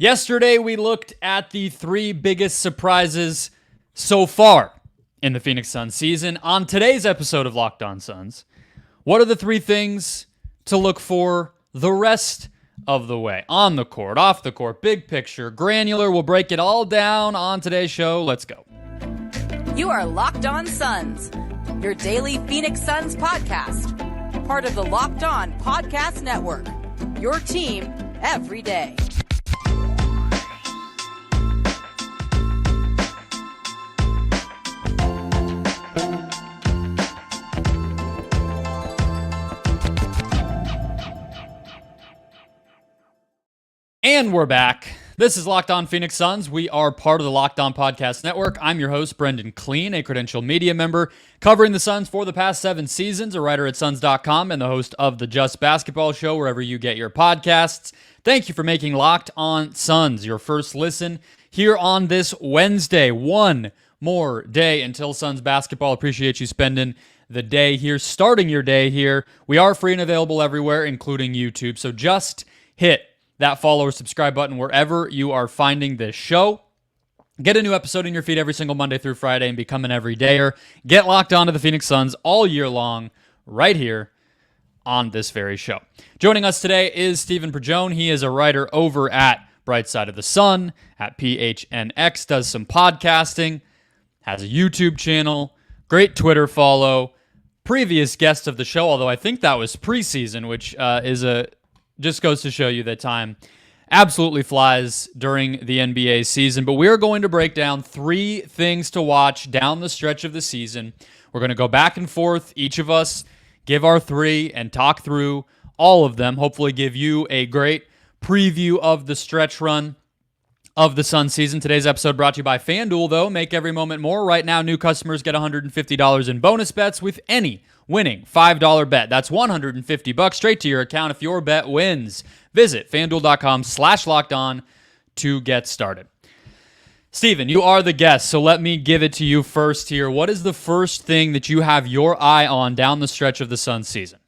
Yesterday, we looked at the three biggest surprises so far in the Phoenix Suns season. On today's episode of Locked On Suns, what are the three things to look for the rest of the way? On the court, off the court, big picture, granular. We'll break it all down on today's show. Let's go. You are Locked On Suns, your daily Phoenix Suns podcast. Part of the Locked On Podcast Network, your team every day. And we're back. This is Locked On Phoenix Suns. We are part of the Locked On Podcast Network. I'm your host, Brendon Kleen, a credentialed media member covering the Suns for the past 7 seasons, a writer at Suns.com, and the host of the Just Basketball Show, wherever you get your podcasts. Thank you for making Locked On Suns your first listen here on this Wednesday. One more day until Suns basketball. Appreciate you spending the day here, starting your day here. We are free and available everywhere, including YouTube, so just hit that follow or subscribe button wherever you are finding this show. Get a new episode in your feed every single Monday through Friday and become an everydayer. Get locked on to the Phoenix Suns all year long right here on this very show. Joining us today is Stephen PridGeon. He is a writer over at Bright Side of the Sun, at PHNX, does some podcasting, has a YouTube channel, great Twitter follow, previous guest of the show, although I think that was preseason, which just goes to show you that time absolutely flies during the NBA season. But we're going to break down 3 things to watch down the stretch of the season. We're going to go back and forth, each of us give our 3 and talk through all of them, hopefully give you a great preview of the stretch run of the Suns season. Today's episode brought to you by FanDuel, though. Make every moment more. Right now, new customers get $150 in bonus bets with any winning $5 bet. That's $150 straight to your account if your bet wins. Visit FanDuel.com/lockedon to get started. Steven, you are the guest, so let me give it to you first here. What is the first thing that you have your eye on down the stretch of the Suns season?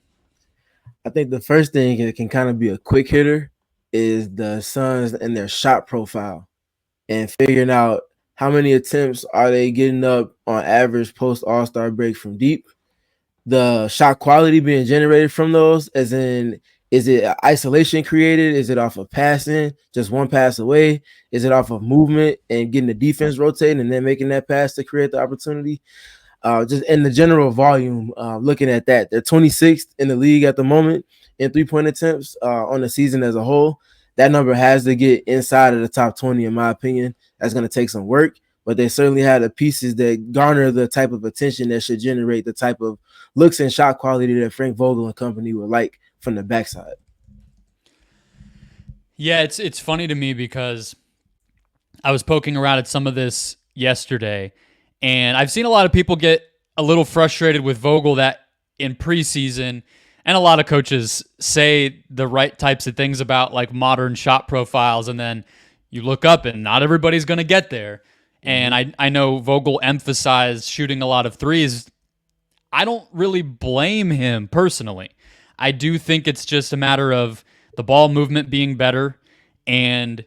I think the first thing, it can kind of be a quick hitter, is the Suns and their shot profile and figuring out how many attempts are they getting up on average post All-Star break from deep. The shot quality being generated from those, as in, is it isolation created? Is it off of passing, just one pass away? Is it off of movement and getting the defense rotating and then making that pass to create the opportunity? Just in the general volume, looking at that, they're 26th in the league at the moment in 3-point attempts on the season as a whole. That number has to get inside of the top 20, in my opinion. That's going to take some work, but they certainly had the pieces that garner the type of attention that should generate the type of looks and shot quality that Frank Vogel and company would like from the backside. Yeah, it's funny to me because I was poking around at some of this yesterday, and I've seen a lot of people get a little frustrated with Vogel that in preseason, and a lot of coaches say the right types of things about like modern shot profiles, and then you look up and not everybody's going to get there. And I know Vogel emphasized shooting a lot of threes. I don't really blame him personally. I do think it's just a matter of the ball movement being better, and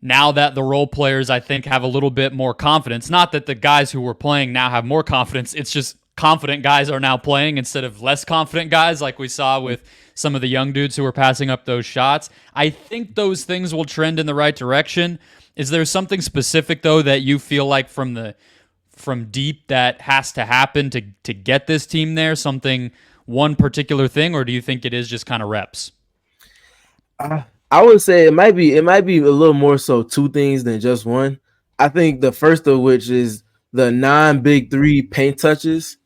now that the role players, I think, have a little bit more confidence. Not that the guys who were playing now have more confidence. It's just confident guys are now playing instead of less confident guys like we saw with some of the young dudes who were passing up those shots. I think those things will trend in the right direction. Is there something specific, though, that you feel like from deep that has to happen to get this team there? Something, one particular thing, or do you think it is just kind of reps? I would say it might be a little more so 2 things than just one. I think the first of which is the non-big 3 paint touches,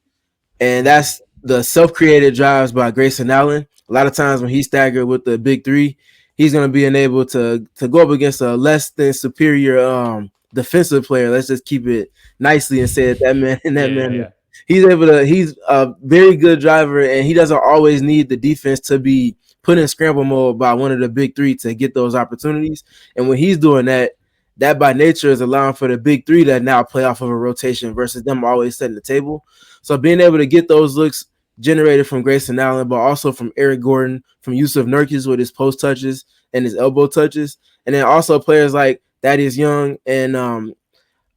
and that's the self-created drives by Grayson Allen. A lot of times when he's staggered with the big 3, he's going to be able to go up against a less than superior defensive player. Let's just keep it nicely and say that man. He's a very good driver, and he doesn't always need the defense to be put in scramble mode by one of the big 3 to get those opportunities. And when he's doing that, that by nature is allowing for the big 3 to now play off of a rotation versus them always setting the table. So being able to get those looks generated from Grayson Allen, but also from Eric Gordon, from Yusuf Nurkic with his post touches, and his elbow touches. And then also players like Thaddeus Young and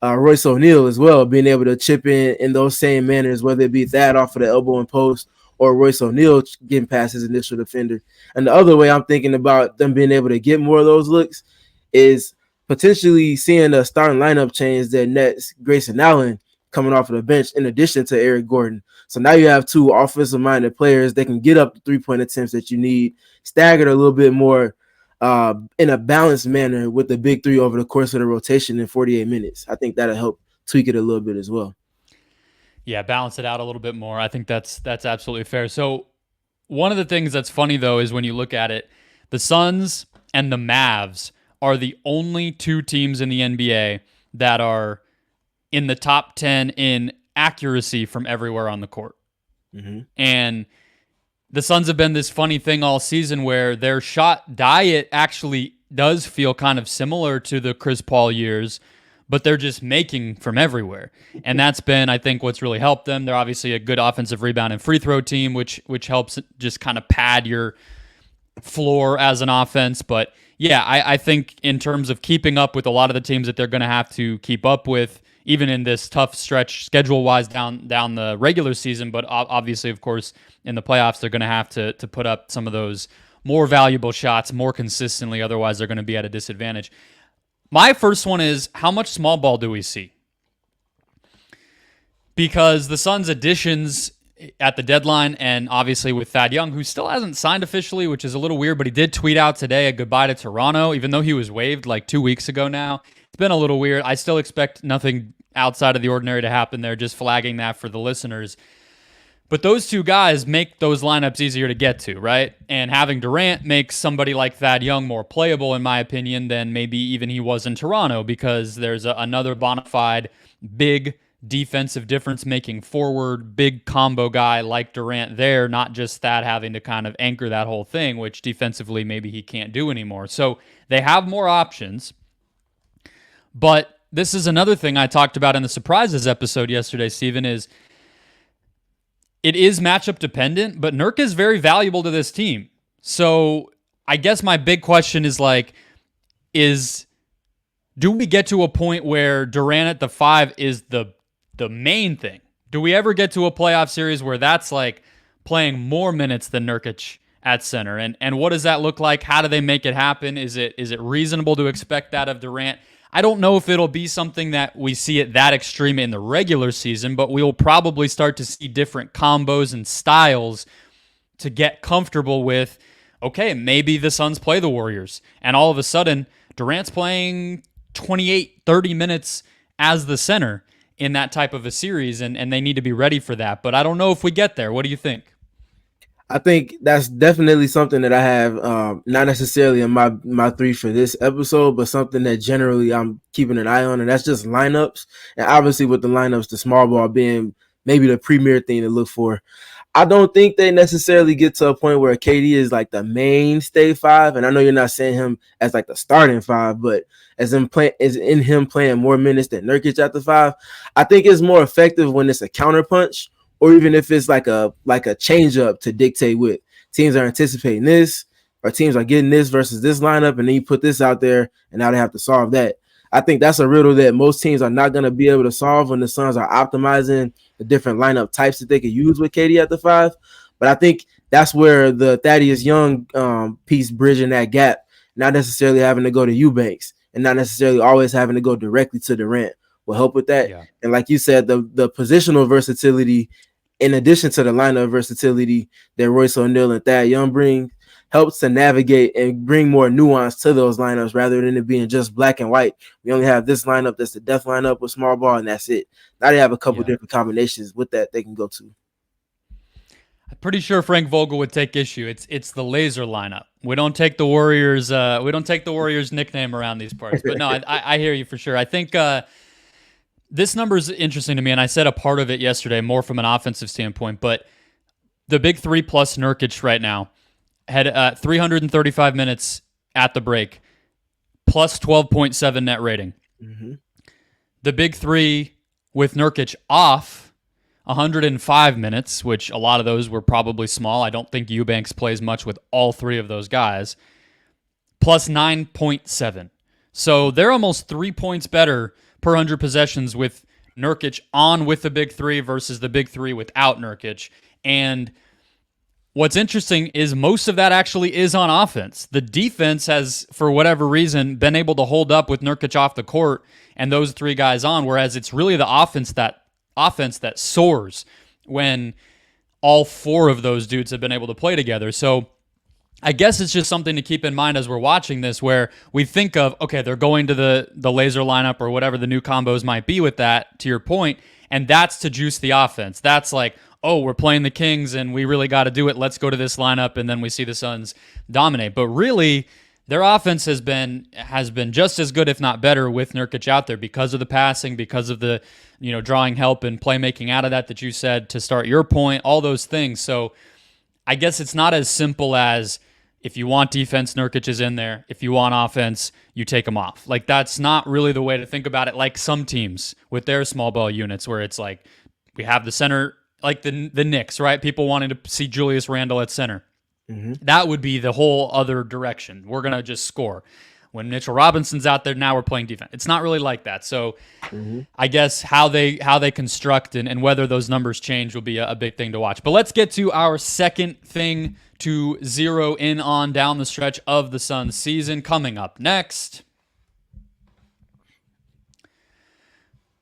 Royce O'Neal as well, being able to chip in those same manners, whether it be Thad off of the elbow and post or Royce O'Neal getting past his initial defender. And the other way I'm thinking about them being able to get more of those looks is potentially seeing a starting lineup change that nets Grayson Allen coming off of the bench in addition to Eric Gordon. So now you have two offensive-minded players that can get up the three-point attempts that you need, staggered a little bit more in a balanced manner with the big three over the course of the rotation in 48 minutes. I think that'll help tweak it a little bit as well. Yeah, balance it out a little bit more. I think that's absolutely fair. So one of the things that's funny, though, is when you look at it, the Suns and the Mavs are the only two teams in the NBA that are in the top 10 in accuracy from everywhere on the court. Mm-hmm. And the Suns have been this funny thing all season where their shot diet actually does feel kind of similar to the Chris Paul years, but they're just making from everywhere. And that's been, I think, what's really helped them. They're obviously a good offensive rebound and free throw team, which helps just kind of pad your floor as an offense. But yeah, I think in terms of keeping up with a lot of the teams that they're going to have to keep up with, even in this tough stretch schedule-wise down the regular season, but obviously, of course, in the playoffs, they're going to have to put up some of those more valuable shots more consistently. Otherwise, they're going to be at a disadvantage. My first one is, how much small ball do we see? Because the Suns' additions at the deadline, and obviously with Thad Young, who still hasn't signed officially, which is a little weird, but he did tweet out today a goodbye to Toronto, even though he was waived like 2 weeks ago now. It's been a little weird. I still expect nothing outside of the ordinary to happen there, just flagging that for the listeners. But those two guys make those lineups easier to get to, right? And having Durant makes somebody like Thad Young more playable, in my opinion, than maybe even he was in Toronto, because there's another bona fide big defensive difference-making forward, big combo guy like Durant there, not just Thad having to kind of anchor that whole thing, which defensively maybe he can't do anymore. So they have more options. But this is another thing I talked about in the surprises episode yesterday, Stephen, is it is matchup dependent, but Nurk is very valuable to this team. So I guess my big question is do we get to a point where Durant at the 5 is the main thing? Do we ever get to a playoff series where that's like playing more minutes than Nurkic at center? And what does that look like? How do they make it happen? Is it reasonable to expect that of Durant? I don't know if it'll be something that we see at that extreme in the regular season, but we'll probably start to see different combos and styles to get comfortable with, okay, maybe the Suns play the Warriors, and all of a sudden Durant's playing 28, 30 minutes as the center in that type of a series, and they need to be ready for that. But I don't know if we get there. What do you think? I think that's definitely something that I have, not necessarily in my 3 for this episode, but something that generally I'm keeping an eye on, and that's just lineups. And obviously with the lineups, the small ball being maybe the premier thing to look for. I don't think they necessarily get to a point where KD is like the mainstay 5, and I know you're not saying him as like the starting 5, but as in him playing more minutes than Nurkic at the 5. I think it's more effective when it's a counterpunch, or even if it's like a change up to dictate what teams are anticipating this, or teams are getting this versus this lineup, and then you put this out there, and now they have to solve that. I think that's a riddle that most teams are not going to be able to solve when the Suns are optimizing the different lineup types that they could use with KD at the 5. But I think that's where the Thaddeus Young piece bridging that gap, not necessarily having to go to Eubanks and not necessarily always having to go directly to Durant, will help with that. Yeah. And like you said, the positional versatility, in addition to the lineup versatility that Royce O'Neal and Thad Young bring, helps to navigate and bring more nuance to those lineups rather than it being just black and white. We only have this lineup that's the death lineup with small ball, and that's it. Now they have a couple different combinations with that they can go to. I'm pretty sure Frank Vogel would take issue. It's the laser lineup. We don't take the Warriors. We don't take the Warriors nickname around these parts. But no, I hear you for sure. I think this number is interesting to me, and I said a part of it yesterday, more from an offensive standpoint. But the big 3 plus Nurkic right now had 335 minutes at the break, plus 12.7 net rating. Mm-hmm. The big 3 with Nurkic off, 105 minutes, which a lot of those were probably small. I don't think Eubanks plays much with all 3 of those guys. plus 9.7. So they're almost 3 points better per 100 possessions with Nurkic on with the big three versus the big three without Nurkic. And what's interesting is most of that actually is on offense. The defense has, for whatever reason, been able to hold up with Nurkic off the court and those three guys on, whereas it's really the offense that soars when all four of those dudes have been able to play together. So I guess it's just something to keep in mind as we're watching this, where we think of, okay, they're going to the laser lineup or whatever the new combos might be with that, to your point, and that's to juice the offense. That's like, oh, we're playing the Kings and we really got to do it. Let's go to this lineup, and then we see the Suns dominate. But really, their offense has been just as good, if not better, with Nurkic out there because of the passing, because of the drawing help and playmaking out of that you said to start your point, all those things. So I guess it's not as simple as if you want defense, Nurkic is in there. If you want offense, you take him off. Like, that's not really the way to think about it. Like some teams with their small ball units, where it's like we have the center, like the Knicks, right? People wanting to see Julius Randle at center. Mm-hmm. That would be the whole other direction. We're gonna just score. When Mitchell Robinson's out there, now we're playing defense. It's not really like that. So I guess how they construct and whether those numbers change will be a big thing to watch. But let's get to our second thing to zero in on down the stretch of the Suns season coming up next.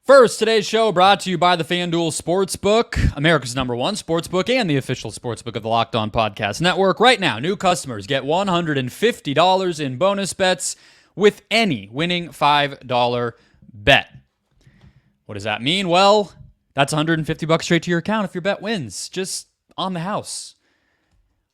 First, today's show brought to you by the FanDuel Sportsbook, America's #1 sportsbook and the official sportsbook of the Locked On Podcast Network. Right now, new customers get $150 in bonus bets with any winning $5 bet. What does that mean? Well, that's $150 straight to your account if your bet wins, just on the house.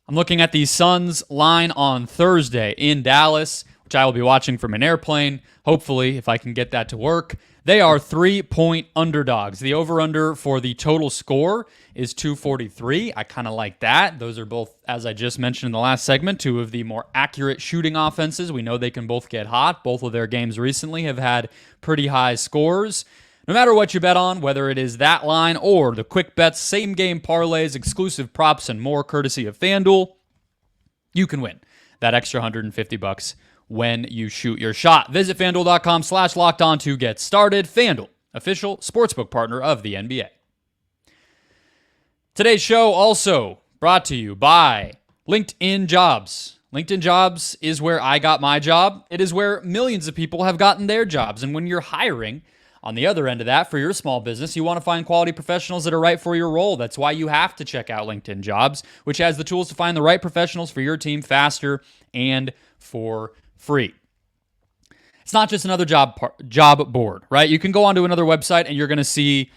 I'm looking at the Suns line on Thursday in Dallas, which I will be watching from an airplane, hopefully, if I can get that to work. They are 3-point underdogs. The over-under for the total score is 243. I kind of like that. Those are both, as I just mentioned in the last segment, two of the more accurate shooting offenses. We know they can both get hot. Both of their games recently have had pretty high scores. No matter what you bet on, whether it is that line or the quick bets, same game parlays, exclusive props, and more courtesy of FanDuel, you can win that extra $150 when you shoot your shot. Visit FanDuel.com/LockedOn to get started. FanDuel, official sportsbook partner of the NBA. Today's show also brought to you by LinkedIn Jobs. LinkedIn Jobs is where I got my job. It is where millions of people have gotten their jobs. And when you're hiring, on the other end of that, for your small business, you want to find quality professionals that are right for your role. That's why you have to check out LinkedIn Jobs, which has the tools to find the right professionals for your team faster and for free. It's not just another job board, right? You can go onto another website and you're going to see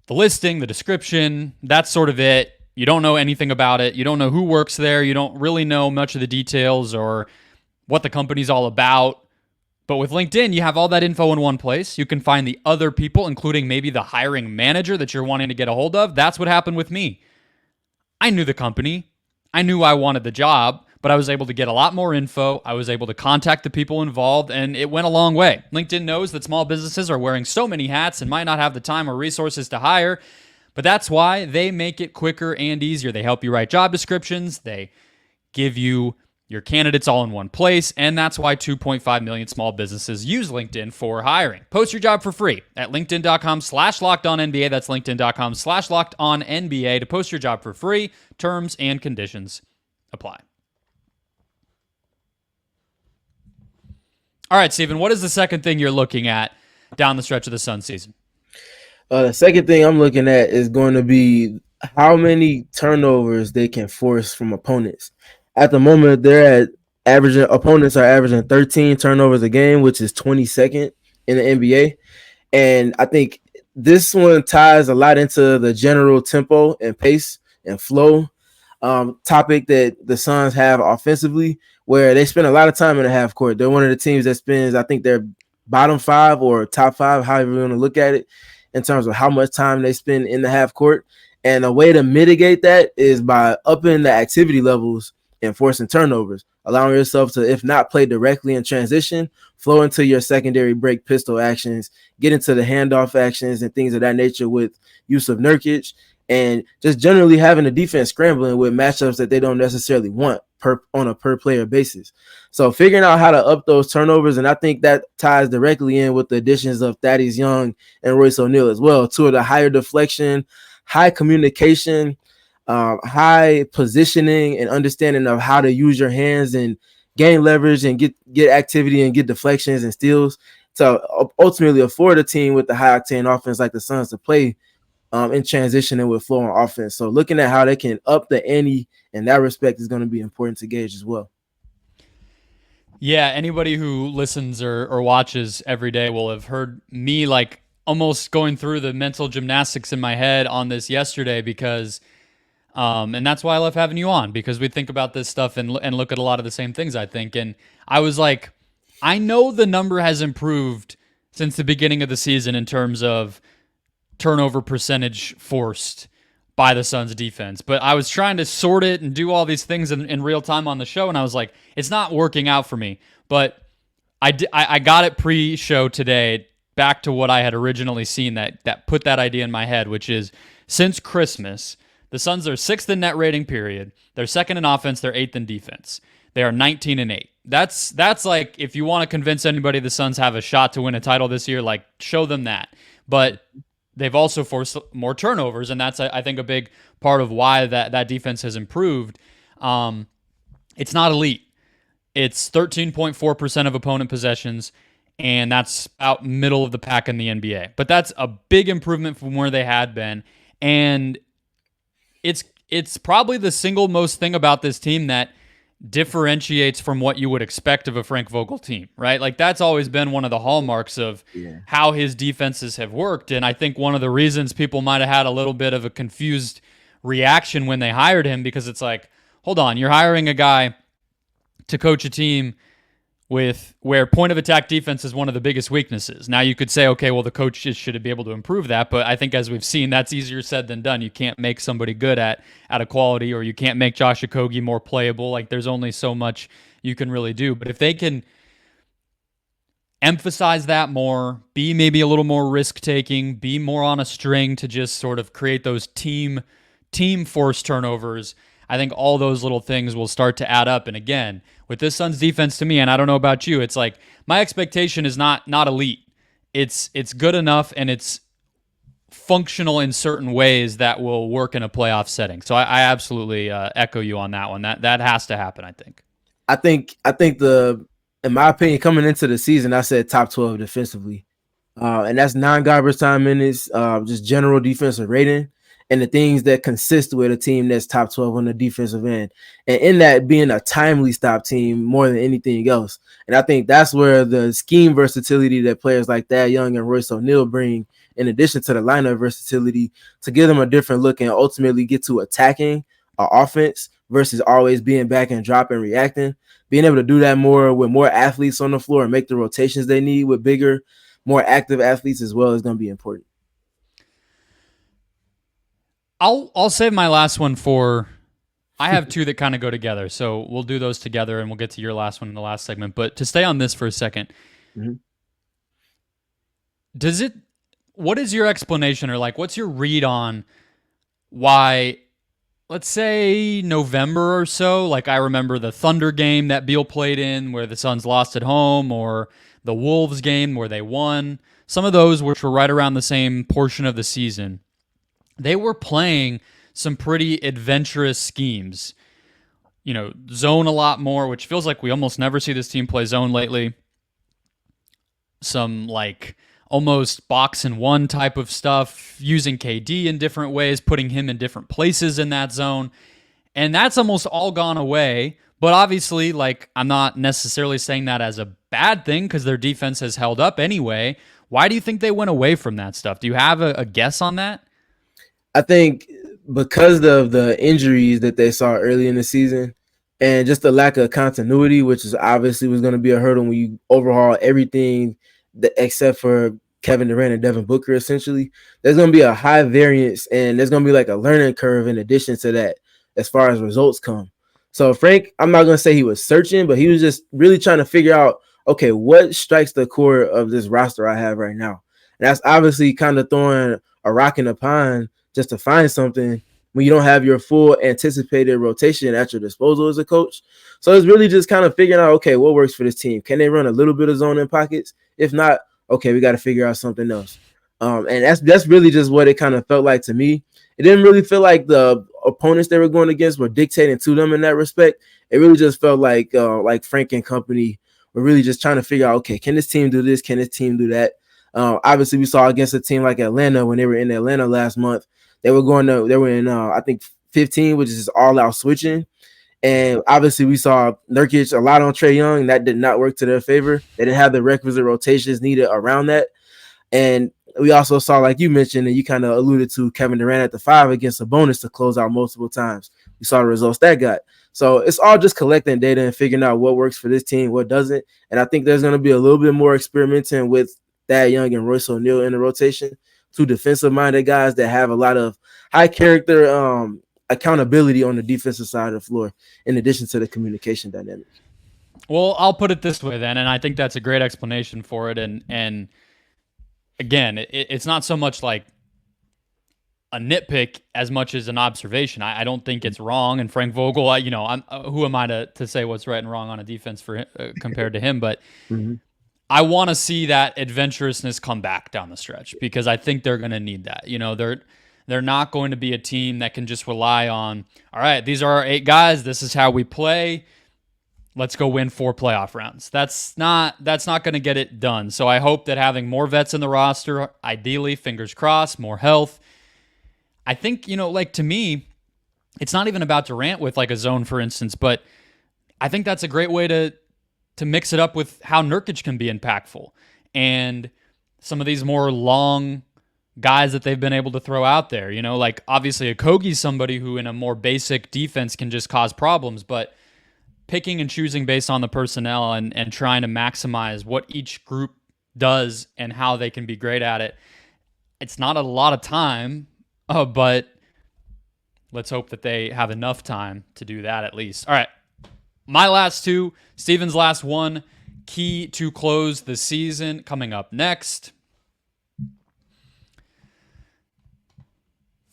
the listing, the description, that's sort of it. You don't know anything about it. You don't know who works there. You don't really know much of the details or what the company's all about. But with LinkedIn, you have all that info in one place. You can find the other people, including maybe the hiring manager that you're wanting to get a hold of. That's what happened with me. I knew the company. I knew I wanted the job, but I was able to get a lot more info. I was able to contact the people involved, and it went a long way. LinkedIn knows that small businesses are wearing so many hats and might not have the time or resources to hire, but that's why they make it quicker and easier. They help you write job descriptions. They give you your candidates all in one place, and that's why 2.5 million small businesses use LinkedIn for hiring. Post your job for free at linkedin.com/LockedOnNBA. That's linkedin.com/LockedOnNBA to post your job for free. Terms and conditions apply. All right, Stephen, what is the second thing you're looking at down the stretch of the Suns season? The second thing I'm looking at is going to be how many turnovers they can force from opponents. At the moment, opponents are averaging 13 turnovers a game, which is 22nd in the NBA. And I think this one ties a lot into the general tempo and pace and flow topic that the Suns have offensively, where they spend a lot of time in the half court. They're one of the teams that spends, I think they're bottom 5 or top 5, however you want to look at it, in terms of how much time they spend in the half court. And a way to mitigate that is by upping the activity levels and forcing turnovers, allowing yourself to, if not play directly in transition, flow into your secondary break pistol actions, get into the handoff actions and things of that nature with use of Nurkic, and just generally having the defense scrambling with matchups that they don't necessarily want on a per player basis. So figuring out how to up those turnovers, and I think that ties directly in with the additions of Thaddeus Young and Royce O'Neal as well. Two of the higher deflection, high communication, high positioning, and understanding of how to use your hands and gain leverage and get activity and get deflections and steals to ultimately afford a team with the high octane offense like the Suns to play in transition and with flow on offense. So looking at how they can up the ante in that respect is going to be important to gauge as well. Yeah, anybody who listens or watches every day will have heard me like almost going through the mental gymnastics in my head on this yesterday because and that's why I love having you on, because we think about this stuff and look at a lot of the same things, I think. And I was like, I know the number has improved since the beginning of the season in terms of turnover percentage forced by the Suns defense, but I was trying to sort it and do all these things in real time on the show, and I was like, it's not working out for me. But I got it pre-show today back to what I had originally seen that put that idea in my head, which is since Christmas, the Suns are 6th in net rating, period. They're 2nd in offense. They're 8th in defense. They are 19-8. That's like, if you want to convince anybody the Suns have a shot to win a title this year, like, show them that. But they've also forced more turnovers, and that's, I think, a big part of why that defense has improved. It's not elite. It's 13.4% of opponent possessions, and that's about middle of the pack in the NBA. But that's a big improvement from where they had been, and it's probably the single most thing about this team that differentiates from what you would expect of a Frank Vogel team, right? Like, that's always been one of the hallmarks of how his defenses have worked. And I think one of the reasons people might have had a little bit of a confused reaction when they hired him, because it's like, hold on, you're hiring a guy to coach a team where point of attack defense is one of the biggest weaknesses. Now you could say, okay, well, the coaches should be able to improve that, but I think as we've seen, that's easier said than done. You can't make somebody good at a quality, or you can't make Josh Okogie more playable. Like, there's only so much you can really do. But if they can emphasize that more, be maybe a little more risk-taking, be more on a string to just sort of create those team force turnovers, I think all those little things will start to add up. And again, with this Suns defense, to me, and I don't know about you, it's like my expectation is not elite. It's good enough, and it's functional in certain ways that will work in a playoff setting. So I absolutely echo you on that one. That has to happen, I think. I think in my opinion, coming into the season, I said top 12 defensively. And that's non-garbage time minutes, just general defensive rating, and the things that consist with a team that's top 12 on the defensive end. And in that, being a timely stop team more than anything else. And I think that's where the scheme versatility that players like Thad Young and Royce O'Neal bring, in addition to the lineup versatility, to give them a different look and ultimately get to attacking our offense versus always being back and dropping, reacting. Being able to do that more with more athletes on the floor and make the rotations they need with bigger, more active athletes as well is going to be important. I'll save my last one for, I have two that kind of go together, so we'll do those together and we'll get to your last one in the last segment. But to stay on this for a second, what is your explanation, or like, what's your read on why, let's say November or so, like I remember the Thunder game that Beal played in where the Suns lost at home, or the Wolves game where they won, some of those which were right around the same portion of the season, they were playing some pretty adventurous schemes. You know, zone a lot more, which feels like we almost never see this team play zone lately. Some like almost box and one type of stuff, using KD in different ways, putting him in different places in that zone. And that's almost all gone away. But obviously, like, I'm not necessarily saying that as a bad thing, because their defense has held up anyway. Why do you think they went away from that stuff? Do you have a guess on that? I think because of the injuries that they saw early in the season and just the lack of continuity, which is obviously was going to be a hurdle when you overhaul everything except for Kevin Durant and Devin Booker, essentially, there's going to be a high variance, and there's going to be like a learning curve in addition to that as far as results come. So Frank, I'm not going to say he was searching, but he was just really trying to figure out, okay, what strikes the core of this roster I have right now? And that's obviously kind of throwing a rock in the pond, just to find something when you don't have your full anticipated rotation at your disposal as a coach. So it's really just kind of figuring out, okay, what works for this team? Can they run a little bit of zone in pockets? If not, okay, we got to figure out something else. And that's really just what it kind of felt like to me. It didn't really feel like the opponents they were going against were dictating to them in that respect. It really just felt like Frank and company were really just trying to figure out, okay, can this team do this? Can this team do that? Obviously, we saw against a team like Atlanta when they were in Atlanta last month. They were in I think 15, which is all out switching. And obviously, we saw Nurkic a lot on Trae Young, and that did not work to their favor. They didn't have the requisite rotations needed around that. And we also saw, like you mentioned, and you kind of alluded to, Kevin Durant at the 5 against Sabonis to close out multiple times. We saw the results that got. So it's all just collecting data and figuring out what works for this team, what doesn't. And I think there's going to be a little bit more experimenting with Thad Young and Royce O'Neal in the rotation, two defensive-minded guys that have a lot of high character accountability on the defensive side of the floor, in addition to the communication dynamic. Well, I'll put it this way then, and I think that's a great explanation for it. And again, it's not so much like a nitpick as much as an observation. I don't think it's wrong. And Frank Vogel, who am I to say what's right and wrong on a defense for compared to him? But I want to see that adventurousness come back down the stretch, because I think they're going to need that. They're not going to be a team that can just rely on, all right, these are our 8 guys. This is how we play. Let's go win 4 playoff rounds. That's not going to get it done. So I hope that having more vets in the roster, ideally, fingers crossed, more health. I think, to me, it's not even about Durant with like a zone, for instance, but I think that's a great way to mix it up with how Nurkic can be impactful and some of these more long guys that they've been able to throw out there. Like obviously Okogie's somebody who in a more basic defense can just cause problems, but picking and choosing based on the personnel and trying to maximize what each group does and how they can be great at it. It's not a lot of time, but let's hope that they have enough time to do that at least. All right, my last 2, Steven's last 1, key to close the season coming up next.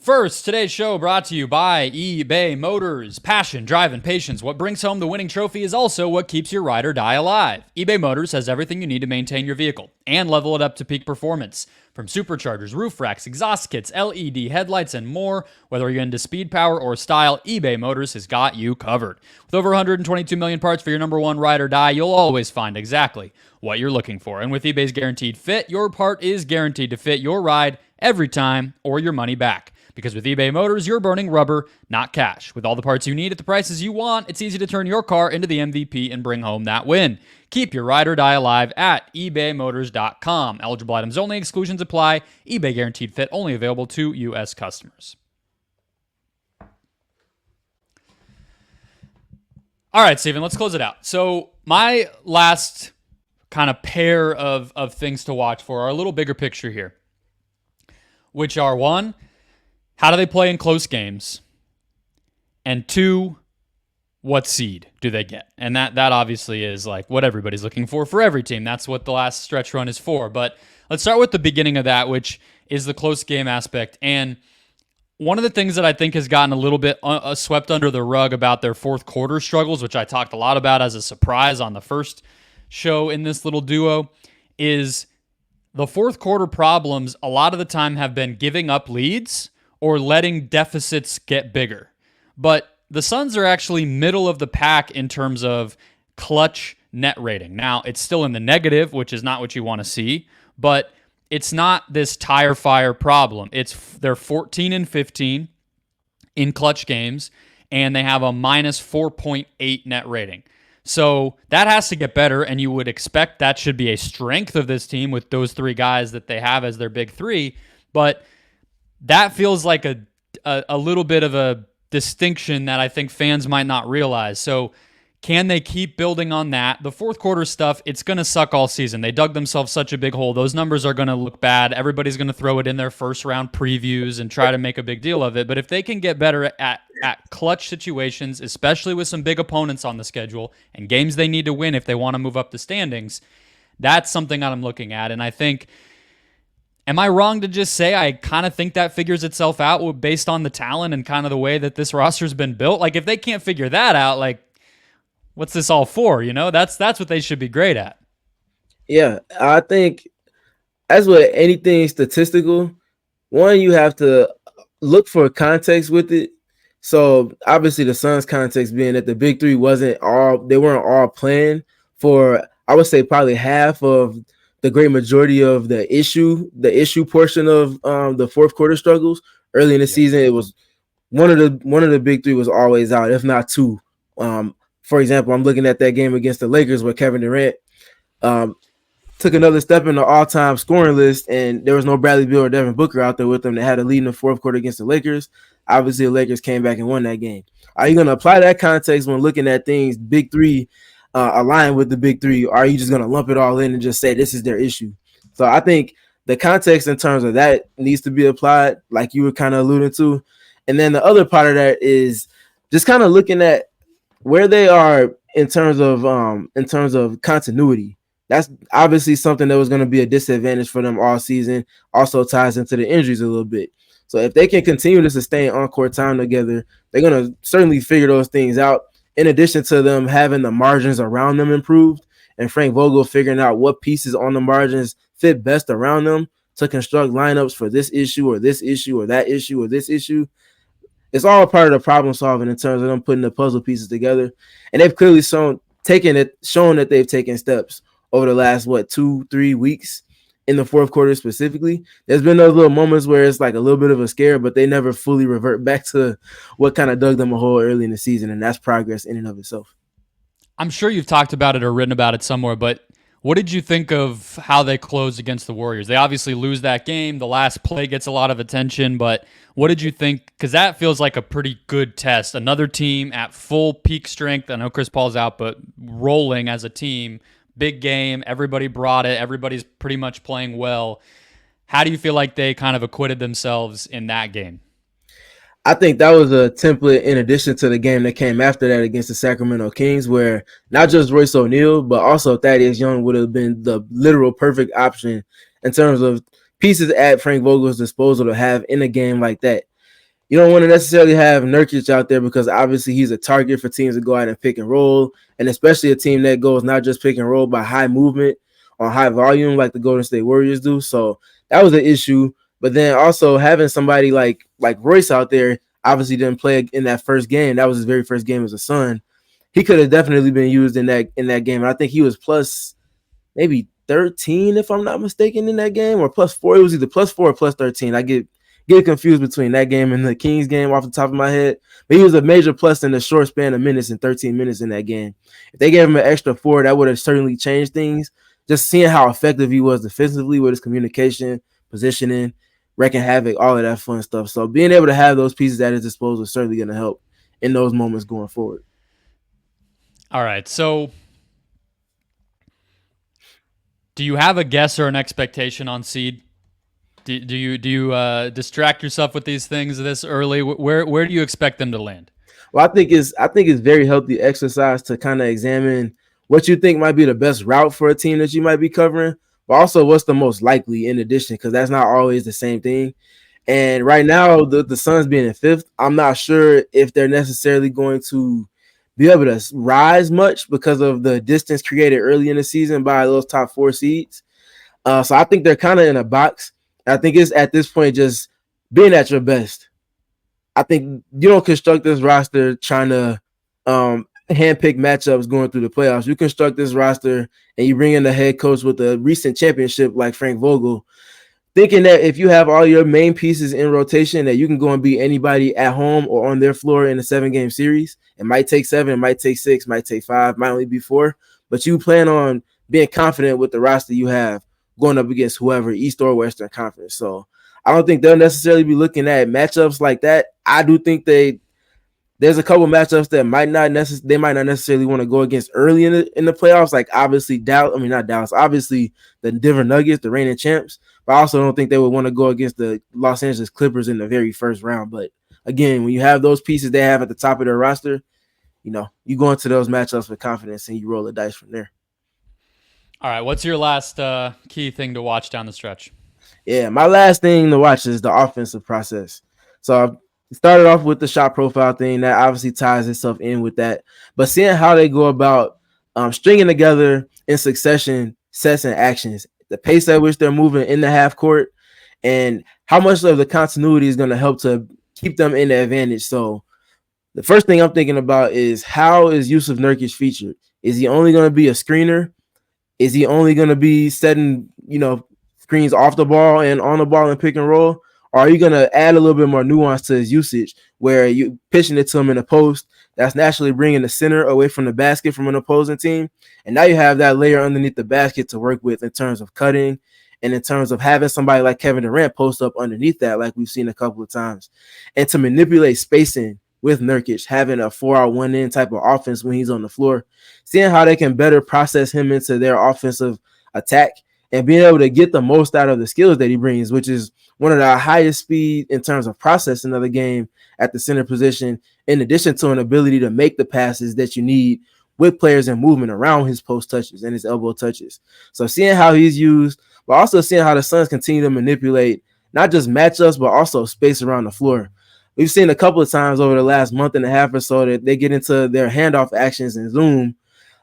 First, today's show brought to you by eBay Motors. Passion, drive, and patience. What brings home the winning trophy is also what keeps your ride or die alive. eBay Motors has everything you need to maintain your vehicle and level it up to peak performance. From superchargers, roof racks, exhaust kits, LED headlights, and more, whether you're into speed, power, or style, eBay Motors has got you covered. With over 122 million parts for your number one ride or die, you'll always find exactly what you're looking for. And with eBay's Guaranteed Fit, your part is guaranteed to fit your ride every time or your money back. Because with eBay Motors, you're burning rubber, not cash. With all the parts you need at the prices you want, it's easy to turn your car into the MVP and bring home that win. Keep your ride or die alive at ebaymotors.com. Eligible items only. Exclusions apply. eBay Guaranteed Fit only available to U.S. customers. All right, Steven, let's close it out. So my last kind of pair of things to watch for are a little bigger picture here, which are 1, how do they play in close games? And 2, what seed do they get? And that obviously is like what everybody's looking for every team. That's what the last stretch run is for. But let's start with the beginning of that, which is the close game aspect. And one of the things that I think has gotten a little bit swept under the rug about their fourth quarter struggles, which I talked a lot about as a surprise on the first show in this little duo, is the fourth quarter problems a lot of the time have been giving up leads or letting deficits get bigger. But the Suns are actually middle of the pack in terms of clutch net rating. Now, it's still in the negative, which is not what you want to see, but it's not this tire fire problem. They're 14 and 15 in clutch games, and they have a minus 4.8 net rating. So that has to get better, and you would expect that should be a strength of this team with those 3 guys that they have as their big 3. But that feels like a little bit of a distinction that I think fans might not realize. So can they keep building on that? The fourth quarter stuff, it's going to suck all season. They dug themselves such a big hole. Those numbers are going to look bad. Everybody's going to throw it in their first round previews and try to make a big deal of it. But if they can get better at clutch situations, especially with some big opponents on the schedule and games they need to win if they want to move up the standings, that's something that I'm looking at. And I think Am I wrong to just say I kind of think that figures itself out based on the talent and kind of the way that this roster's been built? Like, if they can't figure that out, like, what's this all for? That's what they should be great at. Yeah, I think as with anything statistical, one, you have to look for context with it. So obviously the Suns' context being that the big three weren't all playing for, I would say, probably half of the great majority of the issue portion of the fourth quarter struggles. Early in the season, it was one of the big three was always out, if not two. For example, I'm looking at that game against the Lakers where Kevin Durant took another step in the all-time scoring list, and there was no Bradley Beal or Devin Booker out there with them. They had a lead in the fourth quarter against the Lakers. Obviously, the Lakers came back and won that game. Are you going to apply that context when looking at things, big three, align with the big three, or are you just going to lump it all in and just say this is their issue? So I think the context in terms of that needs to be applied, like you were kind of alluding to. And then the other part of that is just kind of looking at where they are in terms of continuity. That's obviously something that was going to be a disadvantage for them all season. Also ties into the injuries a little bit. So if they can continue to sustain on-court time together, they're going to certainly figure those things out. In addition to them having the margins around them improved and Frank Vogel figuring out what pieces on the margins fit best around them to construct lineups for this issue or this issue or that issue or this issue. It's all part of the problem solving in terms of them putting the puzzle pieces together. And they've clearly shown that they've taken steps over the last, 2-3 weeks in the fourth quarter specifically. There's been those little moments where it's like a little bit of a scare, but they never fully revert back to what kind of dug them a hole early in the season, and that's progress in and of itself. I'm sure you've talked about it or written about it somewhere, but what did you think of how they closed against the Warriors? They obviously lose that game. The last play gets a lot of attention, but what did you think? Because that feels like a pretty good test. Another team at full peak strength. I know Chris Paul's out, but rolling as a team. Big game. Everybody brought it. Everybody's pretty much playing well. How do you feel like they kind of acquitted themselves in that game? I think that was a template in addition to the game that came after that against the Sacramento Kings, where not just Royce O'Neal, but also Thaddeus Young would have been the literal perfect option in terms of pieces at Frank Vogel's disposal to have in a game like that. You don't want to necessarily have Nurkic out there because obviously he's a target for teams to go out and pick and roll, and especially a team that goes not just pick and roll by high movement or high volume like the Golden State Warriors do. So that was an issue. But then also having somebody like Royce out there, obviously didn't play in that first game. That was his very first game as a Sun. He could have definitely been used in that game. And I think he was plus maybe 13, if I'm not mistaken, in that game, or plus 4. It was either plus 4 or plus 13. I get confused between that game and the Kings game off the top of my head. But he was a major plus in the short span of minutes and 13 minutes in that game. If they gave him an extra 4, that would have certainly changed things. Just seeing how effective he was defensively with his communication, positioning, wrecking havoc, all of that fun stuff. So being able to have those pieces at his disposal is certainly going to help in those moments going forward. All right. So do you have a guess or an expectation on seed? Do you distract yourself with these things this early? Where do you expect them to land? Well, I think it's very healthy exercise to kind of examine what you think might be the best route for a team that you might be covering, but also what's the most likely in addition, because that's not always the same thing. And right now, the Suns being in 5th, I'm not sure if they're necessarily going to be able to rise much because of the distance created early in the season by those top 4 seeds. So I think they're kind of in a box. I think it's at this point just being at your best. I think you don't construct this roster trying to handpick matchups going through the playoffs. You construct this roster and you bring in the head coach with a recent championship like Frank Vogel, thinking that if you have all your main pieces in rotation, that you can go and beat anybody at home or on their floor in a 7-game series. It might take 7, it might take 6, might take 5, might only be 4, but you plan on being confident with the roster you have going up against whoever, East or Western Conference. So I don't think they'll necessarily be looking at matchups like that. I do think there's a couple matchups that might not necessarily want to go against early in the playoffs, like obviously not Dallas, obviously the Denver Nuggets, the reigning champs, but I also don't think they would want to go against the Los Angeles Clippers in the very first round. But again, when you have those pieces they have at the top of their roster, you go into those matchups with confidence and you roll the dice from there. All right, what's your last key thing to watch down the stretch? Yeah, my last thing to watch is the offensive process. So I started off with the shot profile thing that obviously ties itself in with that, but seeing how they go about stringing together in succession sets and actions, the pace at which they're moving in the half court, and how much of the continuity is going to help to keep them in the advantage. So the first thing I'm thinking about is, how is Yusuf Nurkic featured? Is he only going to be a screener? Is he only going to be setting, screens off the ball and on the ball and pick and roll? Or are you going to add a little bit more nuance to his usage where you pitching it to him in a post that's naturally bringing the center away from the basket from an opposing team? And now you have that layer underneath the basket to work with in terms of cutting and in terms of having somebody like Kevin Durant post up underneath that, like we've seen a couple of times, and to manipulate spacing with Nurkic, having a 4-out-1-in type of offense when he's on the floor, seeing how they can better process him into their offensive attack and being able to get the most out of the skills that he brings, which is one of the highest speed in terms of processing of the game at the center position, in addition to an ability to make the passes that you need with players in movement around his post touches and his elbow touches. So seeing how he's used, but also seeing how the Suns continue to manipulate not just matchups, but also space around the floor. We've seen a couple of times over the last month and a half or so that they get into their handoff actions in Zoom,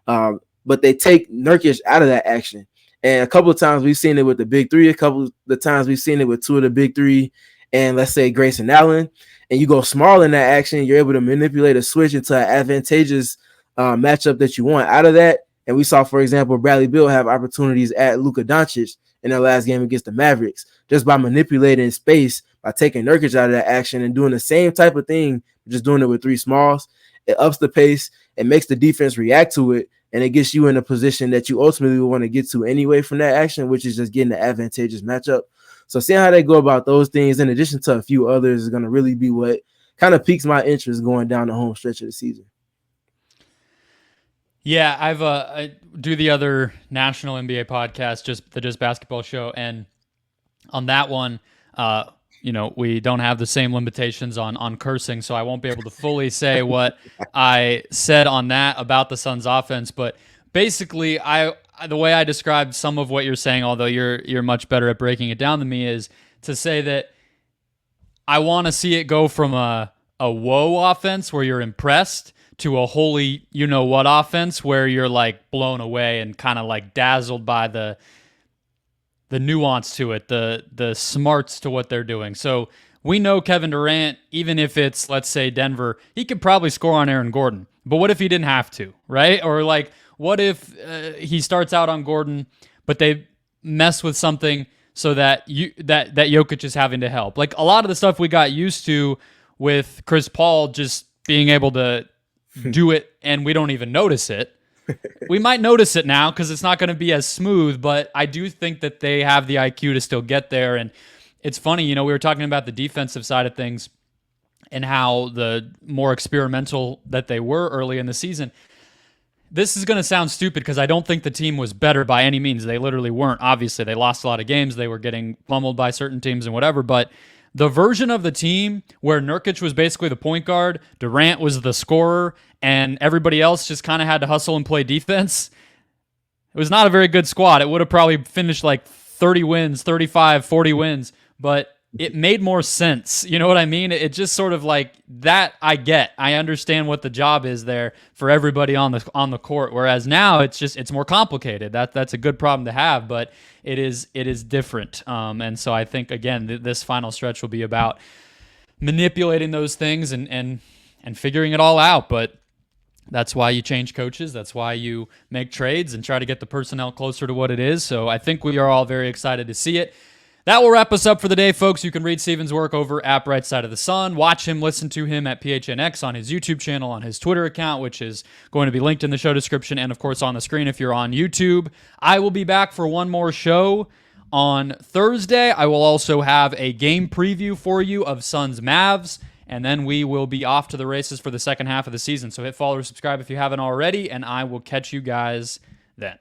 but they take Nurkic out of that action. And a couple of times we've seen it with the big three. A couple of the times we've seen it with two of the big three and, let's say, Grayson Allen. And you go small in that action, you're able to manipulate a switch into an advantageous matchup that you want out of that. And we saw, for example, Bradley Beal have opportunities at Luka Doncic in their last game against the Mavericks just by manipulating space, by taking Nurkic out of that action and doing the same type of thing, just doing it with three smalls. It ups the pace, it makes the defense react to it, and it gets you in a position that you ultimately want to get to anyway from that action, which is just getting the advantageous matchup. So seeing how they go about those things, in addition to a few others, is going to really be what kind of piques my interest going down the home stretch of the season. Yeah, I do the other national NBA podcast, just the Just Basketball Show, and on that one, we don't have the same limitations on cursing, so I won't be able to fully say what I said on that about the Suns' offense. But basically, the way I described some of what you're saying, although you're much better at breaking it down than me, is to say that I want to see it go from a whoa offense where you're impressed to a holy you-know-what offense where you're like blown away and kind of like dazzled by the nuance to it, the smarts to what they're doing. So we know Kevin Durant, even if it's, let's say, Denver, he could probably score on Aaron Gordon. But what if he didn't have to, right? Or like, what if he starts out on Gordon, but they mess with something so that that Jokic is having to help? Like a lot of the stuff we got used to with Chris Paul just being able to do it and we don't even notice it. We might notice it now because it's not going to be as smooth, but I do think that they have the IQ to still get there. And it's funny, we were talking about the defensive side of things and how the more experimental that they were early in the season. This is going to sound stupid because I don't think the team was better by any means. They literally weren't. Obviously, they lost a lot of games. They were getting pummeled by certain teams and whatever, but the version of the team where Nurkic was basically the point guard, Durant was the scorer, and everybody else just kind of had to hustle and play defense, it was not a very good squad. It would have probably finished like 30 wins, 35, 40 wins, but it made more sense. You know what I mean? It just sort of like that I understand what the job is there for everybody on the court, whereas now it's more complicated. That's a good problem to have, but it is different. And so I think, again, this final stretch will be about manipulating those things and figuring it all out. But that's why you change coaches. That's why you make trades and try to get the personnel closer to what it is. So I think we are all very excited to see it. That will wrap us up for the day, folks. You can read Stephen's work over at Bright Side of the Sun. Watch him, listen to him at PHNX on his YouTube channel, on his Twitter account, which is going to be linked in the show description and, of course, on the screen if you're on YouTube. I will be back for one more show on Thursday. I will also have a game preview for you of Suns Mavs, and then we will be off to the races for the second half of the season. So hit follow or subscribe if you haven't already, and I will catch you guys then.